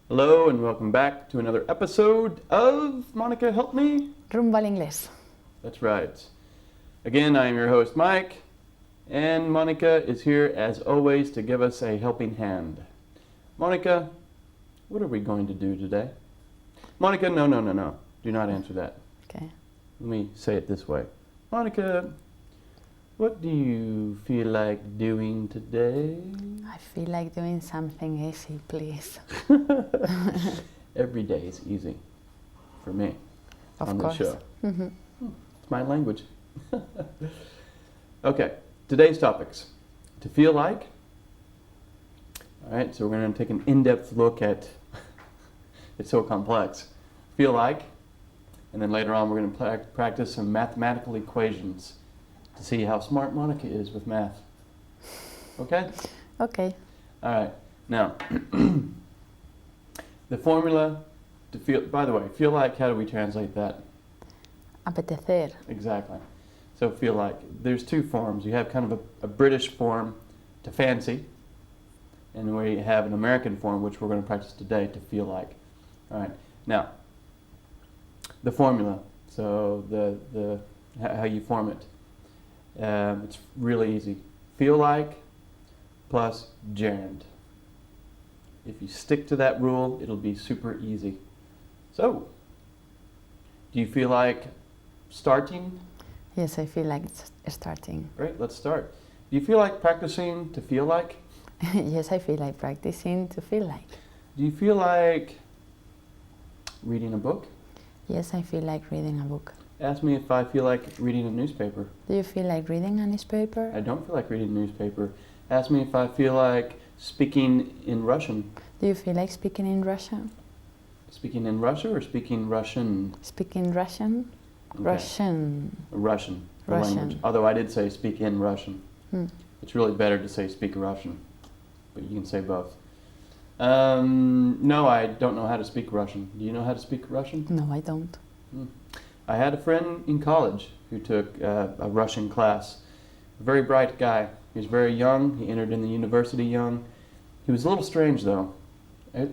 Hello and welcome back to another episode of Monica Help Me. Rumbo al inglés. That's right. Again, I am your host Mike, and Monica is here as always to give us a helping hand. Monica, what are we going to do today? Monica, no. Do not answer that. Okay. Let me say it this way. Monica, what do you feel like doing today? I feel like doing something easy, please. Every day is easy for me Of on course. the show. Mm-hmm. It's my language. Okay, today's topics. To feel like. All right, so we're going to take an in-depth look at, it's so complex. Feel like, and then later on we're going to practice some mathematical equations to see how smart Monica is with math. Okay? Okay. All right, now, the formula to feel, by the way, feel like, how do we translate that? Apetecer. Exactly. So feel like, there's two forms. You have kind of a British form, to fancy, and we have an American form, which we're going to practice today, to feel like. All right, now, the formula, so the how you form it. It's really easy. Feel like plus gerund. If you stick to that rule, it'll be super easy. So, do you feel like starting? Yes, I feel like it's starting. Great, let's start. Do you feel like practicing to feel like? Yes, I feel like practicing to feel like. Do you feel like reading a book? Yes, I feel like reading a book. Ask me if I feel like reading a newspaper. Do you feel like reading a newspaper? I don't feel like reading a newspaper. Ask me if I feel like speaking in Russian. Do you feel like speaking in Russian? Speaking in Russia or speaking Russian? Speaking Russian? Okay. Russian. Russian, the Russian. language. Although I did say speak in Russian. Hmm. It's really better to say speak Russian, but you can say both. No, I don't know how to speak Russian. Do you know how to speak Russian? No, I don't. I had a friend in college who took a Russian class. A very bright guy. He was very young. He entered in the university young. He was a little strange though.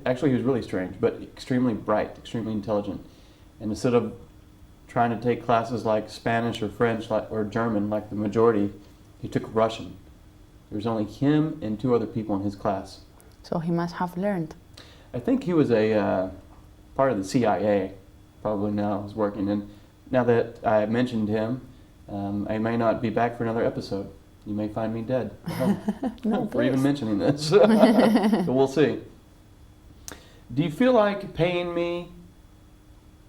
Actually, he was really strange, but extremely bright, extremely intelligent. And instead of trying to take classes like Spanish or French or German like the majority, he took Russian. There was only him and two other people in his class. So he must have learned. I think he was a part of the CIA, probably now is working. And now that I mentioned him, I may not be back for another episode. You may find me dead No, for even please. mentioning this. But we'll see. Do you feel like paying me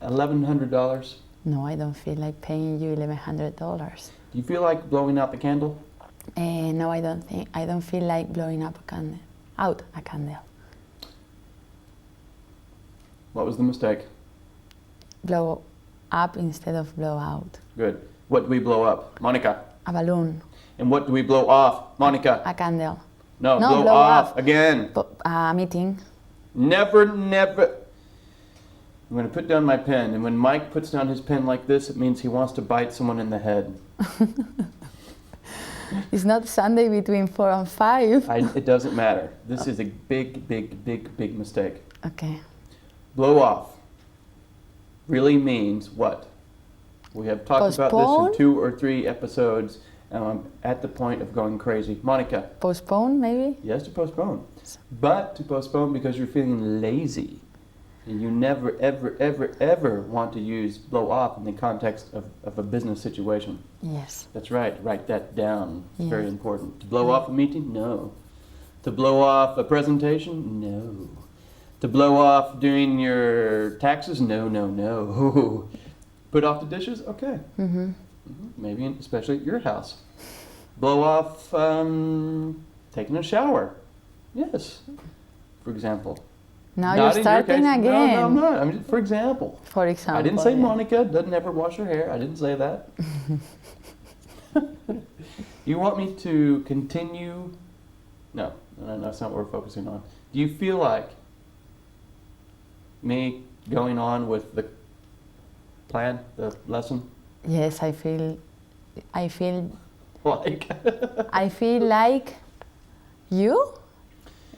$1,100? No, I don't feel like paying you $1,100. Do you feel like blowing out the candle? No, I don't feel like blowing up out a candle. What was the mistake? Blow up instead of blow out. Good. What do we blow up? Monica. A balloon. And what do we blow off? Monica. A candle. No, No, blow blow off. up. Again. A meeting. Never. I'm going to put down my pen, and when Mike puts down his pen like this, it means he wants to bite someone in the head. It's not Sunday between 4 and 5. It doesn't matter. This is a big mistake. Okay. Blow off really means what? We have talked about Postpone? this in 2 or 3 episodes, and I'm at the point of going crazy. Monica. Postpone, maybe? Yes, to postpone. But to postpone because you're feeling lazy. And you never, ever want to use blow off in the context of a business situation. Yes. That's right. Write that down. It's Yeah. very important. To blow off a meeting? No. To blow off a presentation? No. To blow off doing your taxes? No. Put off the dishes? Okay. Mm-hmm. Maybe, especially at your house. Blow off taking a shower? Yes. For example. Now Not you're in your starting case. again. No, I'm not. I mean, for example. For example. I didn't say yeah. Monica doesn't ever wash her hair. I didn't say that. You want me to continue? No, that's not what we're focusing on. Do you feel like me going on with the plan, the lesson? Yes, I feel Like? I feel like you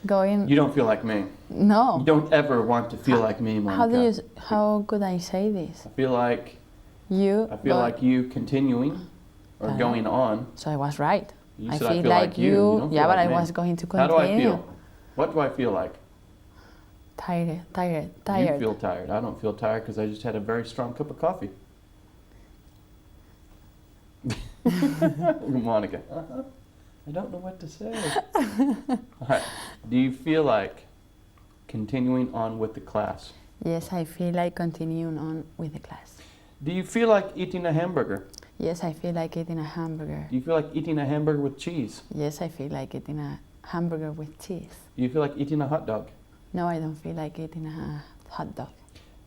Going. You don't feel like me. No. You don't ever want to feel like me, Monica. How could I say this? I feel like You. like you continuing or going on. So I was right. You I said feel I feel like you. You don't yeah, feel but like I me. was going to How continue. do I feel? What do I feel like? Tired. You feel tired. I don't feel tired because I just had a very strong cup of coffee. Monica. I don't know what to say. All right. Do you feel like continuing on with the class? Yes, I feel like continuing on with the class. Do you feel like eating a hamburger? Yes, I feel like eating a hamburger. Do you feel like eating a hamburger with cheese? Yes, I feel like eating a hamburger with cheese. Do you feel like eating a hot dog? No, I don't feel like eating a hot dog.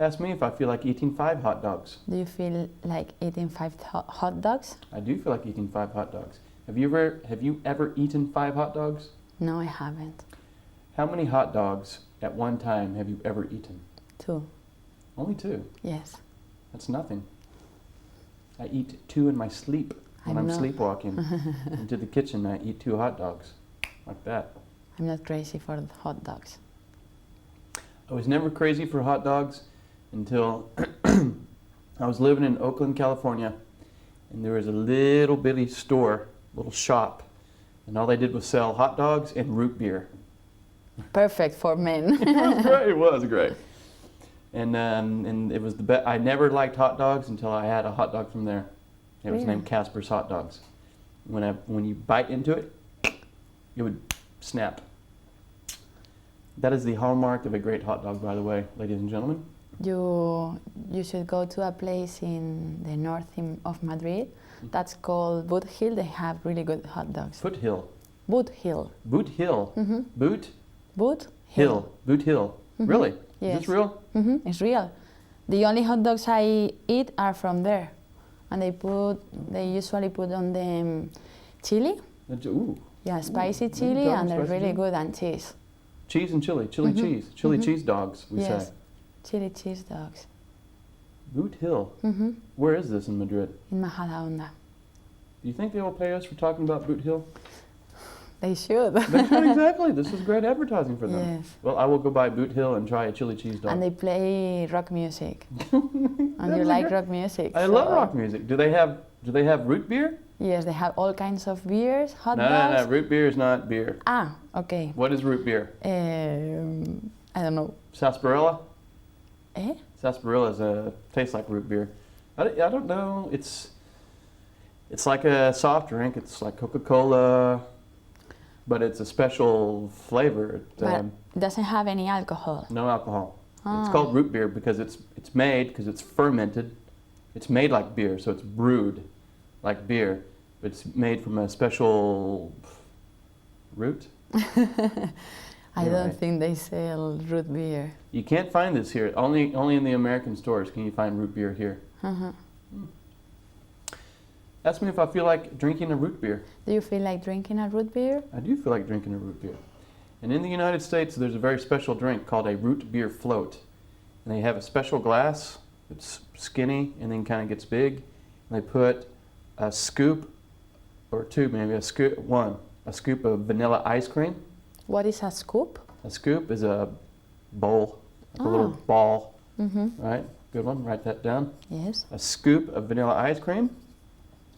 Ask me if I feel like eating 5 hot dogs. Do you feel like eating 5 hot dogs? I do feel like eating 5 hot dogs. Have you ever eaten 5 hot dogs? No, I haven't. How many hot dogs at one time have you ever eaten? 2. Only 2. Yes. That's nothing. I eat 2 in my sleep when I'm sleepwalking into the kitchen. I eat 2 hot dogs like that. I'm not crazy for hot dogs. I was never crazy for hot dogs until I was living in Oakland, California, and there was a little bitty store, little shop, and all they did was sell hot dogs and root beer. Perfect for men. It was great. It was great. And it was the best. I never liked hot dogs until I had a hot dog from there. It was Really? named Casper's Hot Dogs. When you bite into it, it would snap. That is the hallmark of a great hot dog, by the way, ladies and gentlemen. You should go to a place in the north of Madrid that's called Boot Hill. They have really good hot dogs. Foothill. Boot Hill. Boot Hill. Mm-hmm. Boot Boot Hill. Boot Hill. Mhm. Really? Yes. Is this real? Mm-hmm. It's real. The only hot dogs I eat are from there, and they usually put on them chili. Ooh. Yeah, spicy Ooh, chili, dog, and they're spicy really chili. good, and cheese. Cheese and chili. Chili Mhm. cheese. Chili Mhm. cheese dogs, we Yes. say. Chili cheese dogs. Boot Hill. Mm-hmm. Where is this in Madrid? In Majadahonda. Do you think they will pay us for talking about Boot Hill? They should. They should, exactly. This is great advertising for them. Yes. Well, I will go by Boot Hill and try a chili cheese dog. And they play rock music. And you like rock music. I so- love rock music. Do they have root beer? Yes, they have all kinds of beers, hot No, dogs. root beer is not beer. Ah, okay. What is root beer? I don't know. Sarsaparilla? Eh? Sarsaparilla tastes like root beer. I don't know. It's like a soft drink. It's like Coca-Cola, but it's a special flavor. But it doesn't have any alcohol. No alcohol. Ah. It's called root beer because it's fermented. It's made like beer, so it's brewed like beer, but it's made from a special root. I don't Anyway. think they sell root beer. You can't find this here. Only in the American stores can you find root beer here. Uh-huh. Ask me if I feel like drinking a root beer. Do you feel like drinking a root beer? I do feel like drinking a root beer. And in the United States, there's a very special drink called a root beer float. And they have a special glass. It's skinny and then kind of gets big. And they put a scoop or 2, maybe a scoop of vanilla ice cream. What is a scoop? A scoop is a bowl, like a Oh. little ball, Mm-hmm. right? Good one, write that down. Yes. A scoop of vanilla ice cream,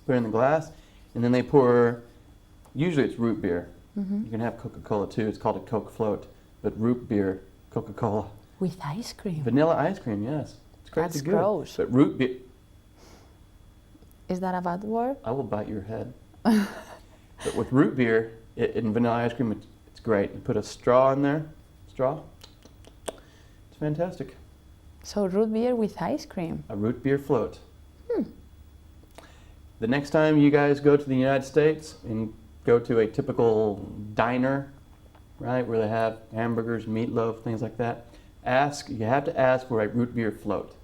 put it in the glass, and then they pour, usually it's root beer. Mm-hmm. You can have Coca-Cola too, it's called a Coke float, but root beer, Coca-Cola. With ice cream. Vanilla ice cream, yes. It's crazy That's good. gross. But root beer, Is that a bad word? I will bite your head. But with root beer and vanilla ice cream, it's great. You put a straw in there, it's fantastic. So root beer with ice cream. A root beer float. The next time you guys go to the United States and go to a typical diner, right, where they have hamburgers, meatloaf, things like that, you have to ask for a root beer float.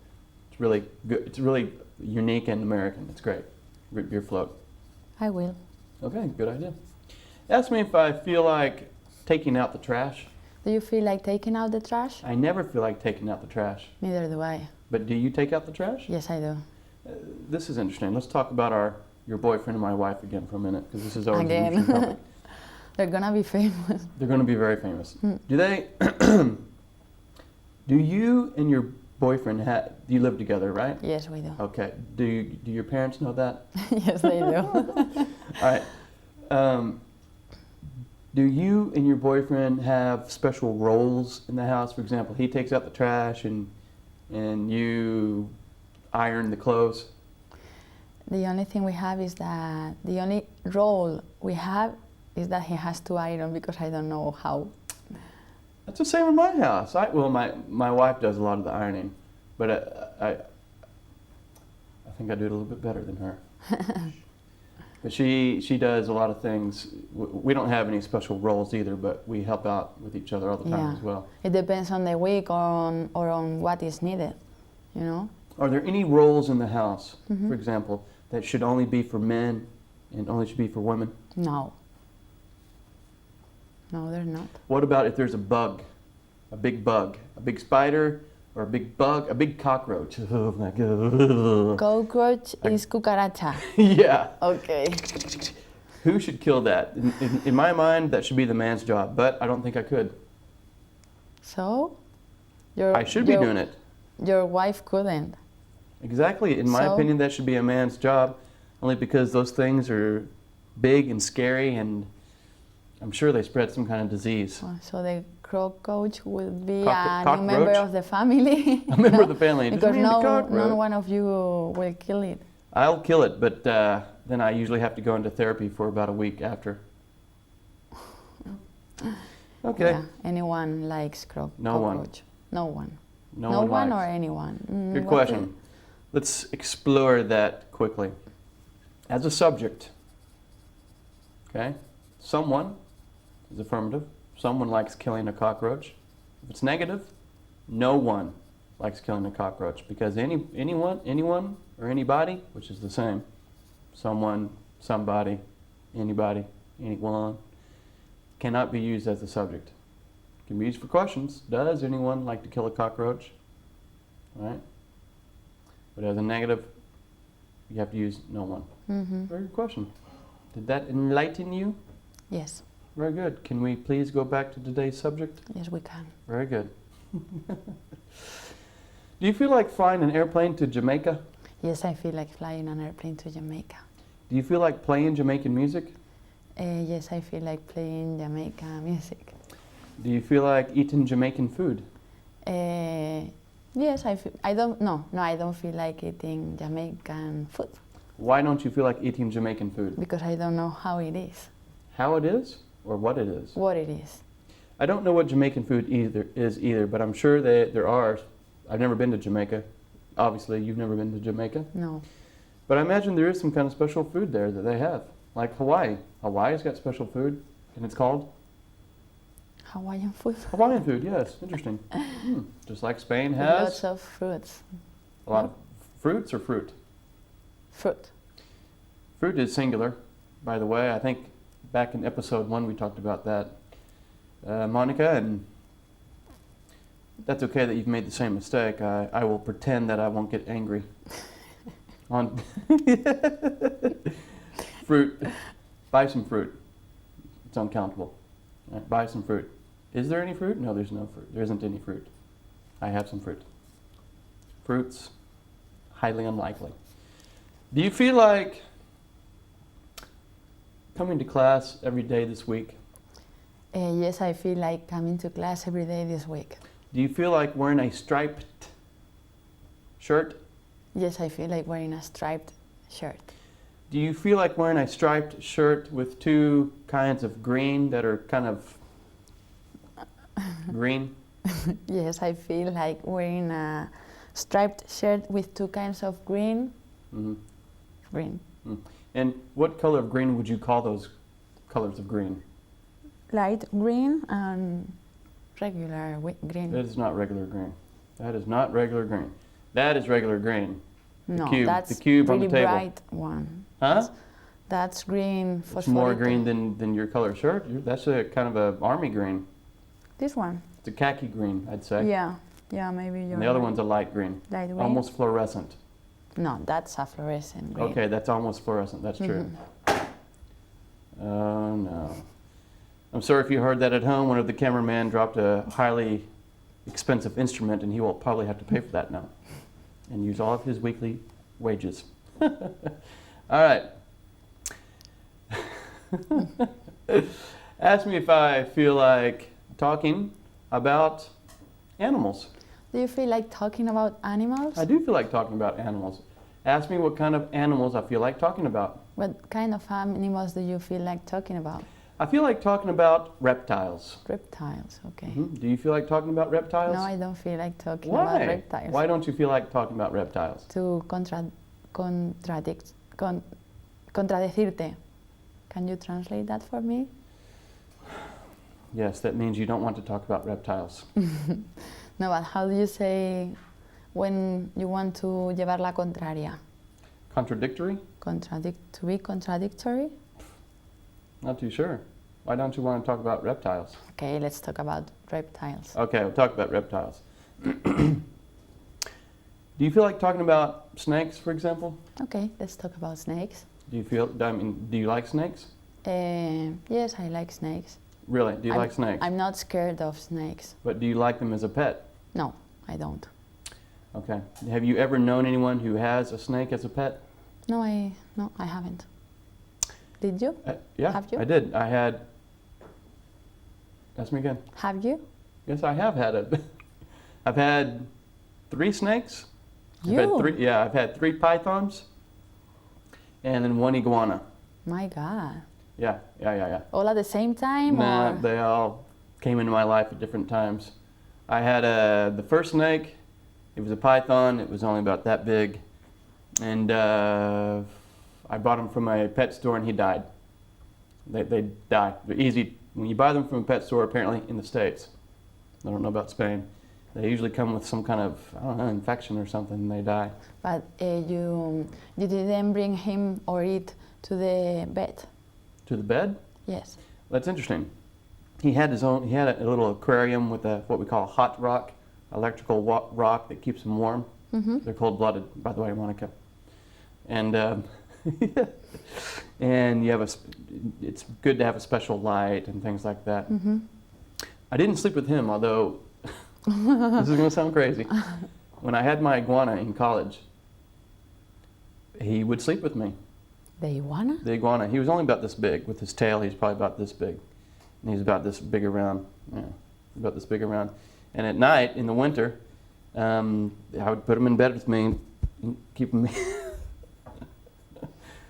It's really good. It's really unique and American. It's great. Root beer float. I will. Okay, good idea. Ask me if I feel like taking out the trash. Do you feel like taking out the trash? I never feel like taking out the trash. Neither do I. But do you take out the trash? Yes, I do. This is interesting. Let's talk about your boyfriend and my wife again for a minute, because this is always an Again. interesting topic. They're gonna be famous. They're going to be very famous. Mm. Do they? Do you and your boyfriend you live together, right? Yes, we do. Okay. Do your parents know that? Yes, they do. All right. Do you and your boyfriend have special roles in the house? For example, he takes out the trash and you iron the clothes. The only thing we have is that the only role we have is that he has to iron because I don't know how. That's the same in my house. My wife does a lot of the ironing, but I think I do it a little bit better than her. But she does a lot of things. We don't have any special roles either, but we help out with each other all the time as well. It depends on the week or on what is needed, you know? Are there any roles in the house, Mm-hmm. for example, that should only be for men and only should be for women? No. No, they're not. What about if there's a bug, a big spider, or a big bug, a big cockroach? Oh my God. Cockroach is cucaracha. Yeah. Okay. Who should kill that? In my mind, that should be the man's job, but I don't think I could. So? I should be doing it. Your wife couldn't. Exactly. In my opinion, that should be a man's job, only because those things are big and scary, and I'm sure they spread some kind of disease. So the cockroach would be Cockroach? a new member of the family. A member of the family. Because no one of you will kill it. I'll kill it, but then I usually have to go into therapy for about a week after. Okay. Yeah. Anyone likes No cockroach? No one. No one or likes. anyone. Good What question. Let's explore that quickly. As a subject, okay, someone is affirmative. Someone likes killing a cockroach. If it's negative, no one likes killing a cockroach, because anyone, or anybody, which is the same, someone, somebody, anybody, anyone, cannot be used as the subject. It can be used for questions. Does anyone like to kill a cockroach? All right. But as a negative, you have to use no one. Mm-hmm. Very good question. Did that enlighten you? Yes. Very good. Can we please go back to today's subject? Yes, we can. Very good. Do you feel like flying an airplane to Jamaica? Yes, I feel like flying an airplane to Jamaica. Do you feel like playing Jamaican music? Yes, I feel like playing Jamaican music. Do you feel like eating Jamaican food? Yes, I don't feel like eating Jamaican food. Why don't you feel like eating Jamaican food? Because I don't know how it is. How it is, or what it is? What it is. I don't know what Jamaican food is either, but I'm sure that there are. I've never been to Jamaica. Obviously, you've never been to Jamaica. No. But I imagine there is some kind of special food there that they have, like Hawaii. Hawaii's got special food, and it's called? Hawaiian food. Hawaiian food, yes. Interesting. Just like Spain has. Lots of fruits. A lot of fruits or fruit? Fruit. Fruit is singular, by the way. I think back in episode 1 we talked about that, Monica, and that's okay that you've made the same mistake. I will pretend that I won't get angry. On fruit. Buy some fruit. It's uncountable. All right, buy some fruit. Is there any fruit? No, there's no fruit. There isn't any fruit. I have some fruit. Fruits, highly unlikely. Do you feel like coming to class every day this week? Yes, I feel like coming to class every day this week. Do you feel like wearing a striped shirt? Yes, I feel like wearing a striped shirt. Do you feel like wearing a striped shirt with two kinds of green that are kind of green? Yes, I feel like wearing a striped shirt with two kinds of green. Mm-hmm. Green. Mm. And what color of green would you call those colors of green? Light green and regular green. That is not regular green. That is not regular green. That is regular green. No, cube, that's the cube really on the table. bright one. Huh? That's green phosphorescent. It's more green than your color shirt. That's a kind of a army green. This one? It's a khaki green, I'd say. Yeah, maybe you're And the other one's a light green. light green. Almost fluorescent. No, that's a fluorescent green. Okay, that's almost fluorescent. That's true. Oh no. I'm sorry if you heard that at home. One of the cameramen dropped a highly expensive instrument, and he will probably have to pay for that now and use all of his weekly wages. All right. Ask me if I feel like talking about animals. Do you feel like talking about animals? I do feel like talking about animals. Ask me what kind of animals I feel like talking about. What kind of animals do you feel like talking about? I feel like talking about reptiles. Reptiles, okay. Do you feel like talking about reptiles? No, I don't feel like talking Why? about reptiles. Why don't you feel like talking about reptiles? To contradecirte. Can you translate that for me? Yes, that means you don't want to talk about reptiles. No, but how do you say when you want to llevar la contraria? Contradictory? To be contradictory? Not too sure. Why don't you want to talk about reptiles? Okay, let's talk about reptiles. Okay, we'll talk about reptiles. Do you feel like talking about snakes, for example? Okay, let's talk about snakes. Do you like snakes? Yes, I like snakes. Really? Do you like snakes? I'm not scared of snakes. But do you like them as a pet? No, I don't. Okay. Have you ever known anyone who has a snake as a pet? No, I haven't. Did you? Yeah, Have you? I did. Ask me again. Have you? Yes, I have had it. I've had 3 snakes. You? I've had 3 pythons and then 1 iguana. My God. Yeah. All at the same time? Nah, or? they all came into my life at different times. I had the first snake. It was a python. It was only about that big. And I bought him from a pet store and he died. They die. They're easy. When you buy them from a pet store, apparently in the States, I don't know about Spain, they usually come with some kind of, I don't know, infection or something and they die. But you didn't bring him or it to the vet? To the bed? Yes. That's interesting. He had a little aquarium with what we call a hot rock, electrical rock that keeps him warm. Mm-hmm. They're cold-blooded, by the way, Monica. And and it's good to have a special light and things like that. Mm-hmm. I didn't sleep with him, although this is going to sound crazy. When I had my iguana in college, he would sleep with me. The iguana? The iguana. He was only about this big. With his tail, he's probably about this big. And he's about this big around. Yeah, about this big around. And at night, in the winter, I would put him in bed with me and keep him.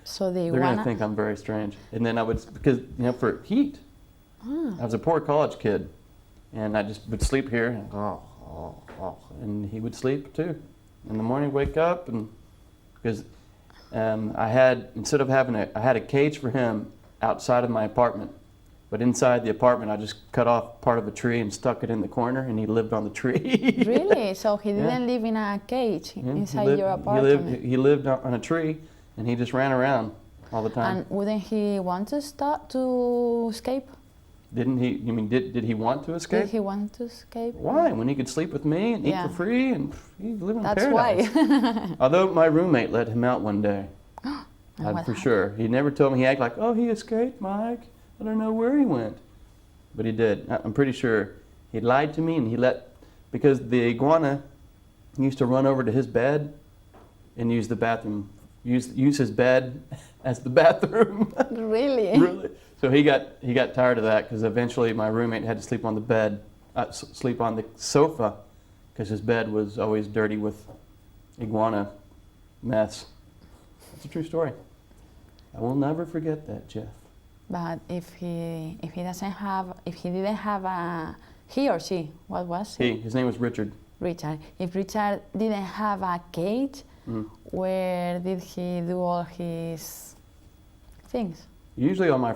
So the They're iguana... going to think I'm very strange. And then I would, because, for heat, I was a poor college kid. And I just would sleep here, and he would sleep too. In the morning, wake up, and because I had a cage for him outside of my apartment, but inside the apartment, I just cut off part of a tree and stuck it in the corner, and he lived on the tree. Really? So he didn't live in a cage inside your apartment? He lived on a tree, and he just ran around all the time. And wouldn't he want to escape? Didn't he? You mean did he want to escape? Did he want to escape? Why? When he could sleep with me and eat for free and he's living in paradise. That's why. Although my roommate let him out one day. For sure. He never told me. He acted like, oh, he escaped, Mike. I don't know where he went. But he did. I'm pretty sure. He lied to me and because the iguana used to run over to his bed and use the bathroom, use his bed as the bathroom. Really? Really? So he got tired of that because eventually my roommate had to sleep on the bed, sleep on the sofa, because his bed was always dirty with iguana mess. That's a true story. I will never forget that, Jeff. But if he didn't have he or she, what was he? His name was Richard. Richard. If Richard didn't have a cage, where did he do all his things? Usually on my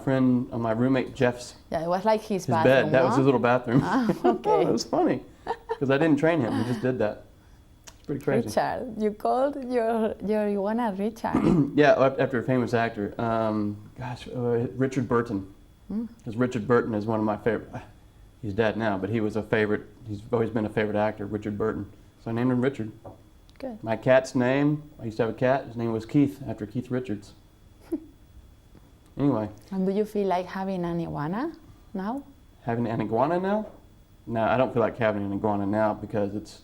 roommate Jeff's. Yeah, it was like his bathroom. Bed. That was his little bathroom. Ah, okay. It was funny because I didn't train him. He just did that. It's pretty crazy. Richard, you called your iguana Richard. Yeah, after a famous actor. Richard Burton. Because Richard Burton is one of my favorite. He's dead now, but he was a favorite. He's always been a favorite actor, Richard Burton. So I named him Richard. Good. My cat's name, I used to have a cat. His name was Keith, after Keith Richards. Anyway. And do you feel like having an iguana? now? Having an iguana now? No, I don't feel like having an iguana now because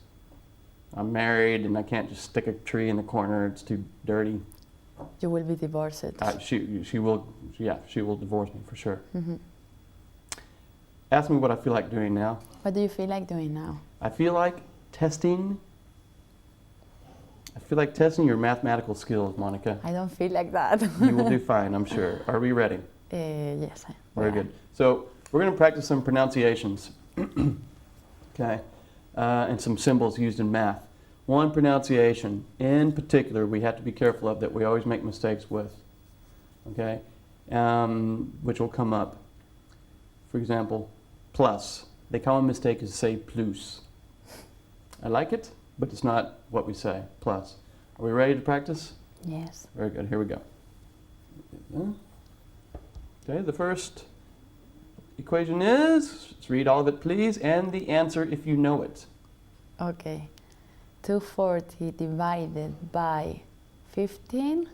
I'm married and I can't just stick a tree in the corner. It's too dirty. You will be divorced. She will divorce me for sure. Mm-hmm. Ask me what I feel like doing now. What do you feel like doing now? I feel like testing your mathematical skills, Monica. I don't feel like that. You will do fine, I'm sure. Are we ready? Yes. Very good. So we're going to practice some pronunciations. Okay. And some symbols used in math. One pronunciation in particular we have to be careful of that we always make mistakes with. Okay. Which will come up. For example, plus. The common mistake is to say plus. I like it, but it's not what we say, plus. Are we ready to practice? Yes. Very good, here we go. Okay, the first equation is, let's read all of it please, and the answer if you know it. Okay. 240 divided by 15,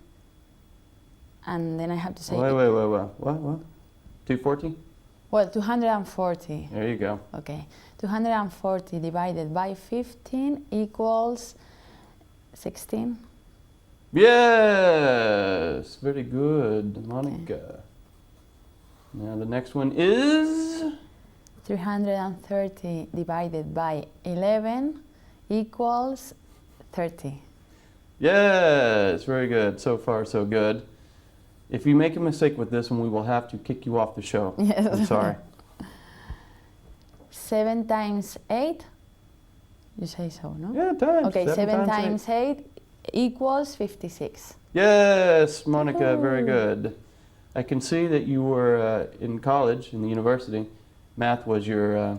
and then I have to say... Wait. What? 240? Well, 240. There you go. Okay. 240 divided by 15 equals 16. Yes! Very good, Monica. Okay. Now the next one is... 330 divided by 11 equals 30. Yes! Very good. So far, so good. If you make a mistake with this one, we will have to kick you off the show. Yes. I'm sorry. 7 times 8? You say so, no? Yeah, times. Okay, 7 times 8 equals 56. Yes, Monica, very good. I can see that you were in college, in the university. Math was your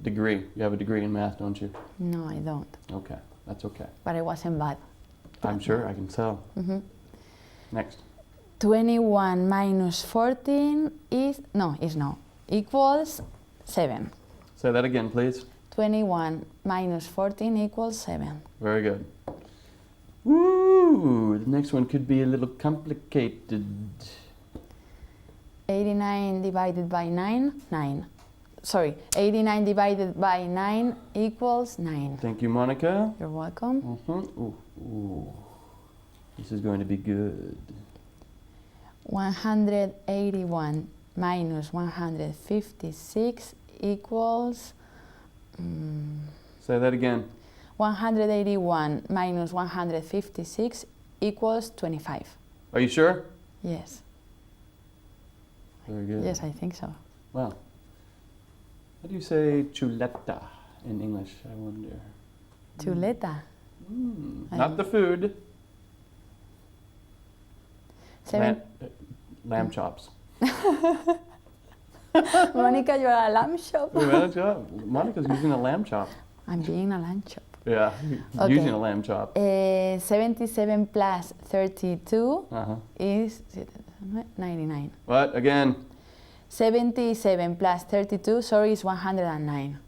degree. You have a degree in math, don't you? No, I don't. Okay, that's okay. But I wasn't bad. I'm sure, I can tell. Mm-hmm. Next. 21 minus 14 equals 7. Say that again, please. 21 minus 14 equals 7. Very good. Woo! The next one could be a little complicated. 89 divided by 9. Sorry, 89 divided by 9 equals 9. Thank you, Monica. You're welcome. Mm-hmm. Ooh. This is going to be good. 181 minus 156 equals... Say that again. 181 minus 156 equals 25. Are you sure? Yes. Very good. Yes, I think so. Well, how do you say chuleta in English, I wonder? Chuleta. Not the food. Lamb chops. Monica, you're a lamb chop. Monica's using a lamb chop. I'm being a lamb chop. Yeah, Okay. using a lamb chop. 77 plus 32 is 99. What? Again? 77 plus 32, sorry, is 109.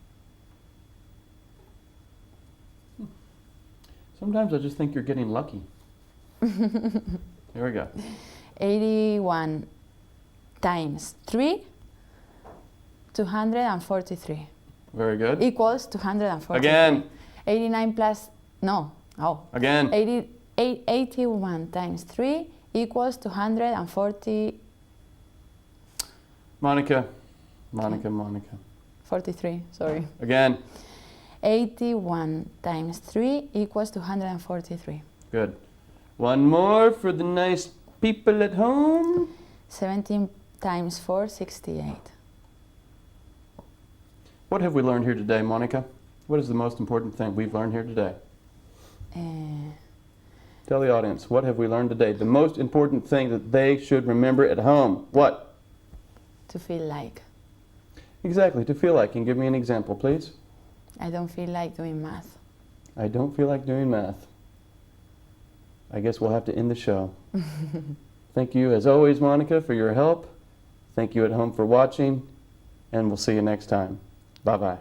Sometimes I just think you're getting lucky. Here we go. 81 times 3, 243. Very good. Equals 243. Again. 89 plus, no, oh. Again. 81 times 3 equals 240. Monica. 43, sorry. Again. 81 times 3 equals 243. Good. One more for the nice people at home. 17 times 4, 68. What have we learned here today, Monica? What is the most important thing we've learned here today? Tell the audience, what have we learned today? The most important thing that they should remember at home. What? To feel like. Exactly, to feel like. And give me an example, please. I don't feel like doing math. I don't feel like doing math. I guess we'll have to end the show. Thank you, as always, Monica, for your help. Thank you at home for watching. And we'll see you next time. Bye-bye.